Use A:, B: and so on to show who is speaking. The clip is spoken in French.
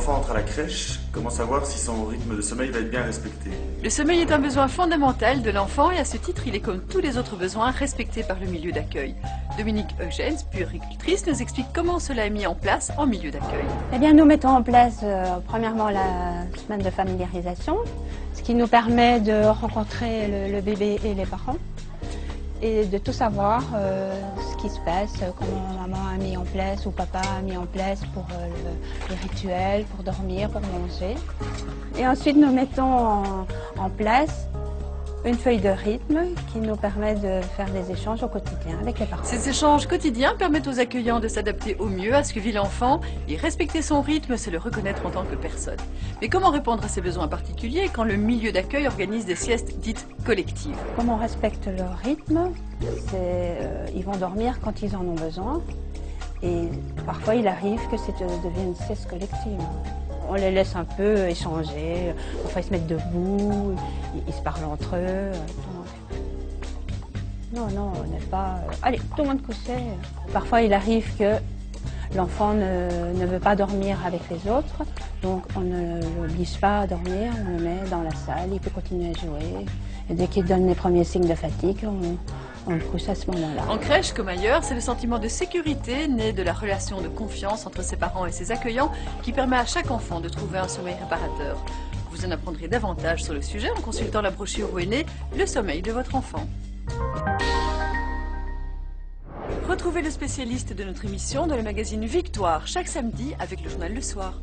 A: l'enfant entre à la crèche, comment savoir si son rythme de sommeil va être bien respecté?
B: Le sommeil est un besoin fondamental de l'enfant et à ce titre, il est comme tous les autres besoins respecté par le milieu d'accueil. Dominique Eugènes, puéricultrice, nous explique comment cela est mis en place en milieu d'accueil.
C: Eh bien, nous mettons en place premièrement la semaine de familiarisation, ce qui nous permet de rencontrer le bébé et les parents et de tout savoir ce qui se passe, comment maman a mis en place ou papa a mis en place pour les rituels, pour dormir, pour manger. Et ensuite, nous mettons en place une feuille de rythme qui nous permet de faire des échanges au quotidien avec les parents.
B: Ces échanges quotidiens permettent aux accueillants de s'adapter au mieux à ce que vit l'enfant et respecter son rythme, c'est le reconnaître en tant que personne. Mais comment répondre à ces besoins particuliers quand le milieu d'accueil organise des siestes dites collectives?
C: Comme on respecte leur rythme, ils vont dormir quand ils en ont besoin et parfois il arrive que ça devienne une sieste collective. On les laisse un peu échanger, parfois ils se mettent debout, ils se parlent entre eux. Non, on n'est pas... Allez, tout le monde couché. Parfois il arrive que l'enfant ne veut pas dormir avec les autres, donc on ne l'oblige pas à dormir, on le met dans la salle, il peut continuer à jouer. Et dès qu'il donne les premiers signes de fatigue, on le couche à ce moment-là.
B: En crèche comme ailleurs, c'est le sentiment de sécurité né de la relation de confiance entre ses parents et ses accueillants qui permet à chaque enfant de trouver un sommeil réparateur. Vous en apprendrez davantage sur le sujet en consultant la brochure où est né le sommeil de votre enfant. Retrouvez le spécialiste de notre émission dans le magazine Victoire chaque samedi avec le journal Le Soir.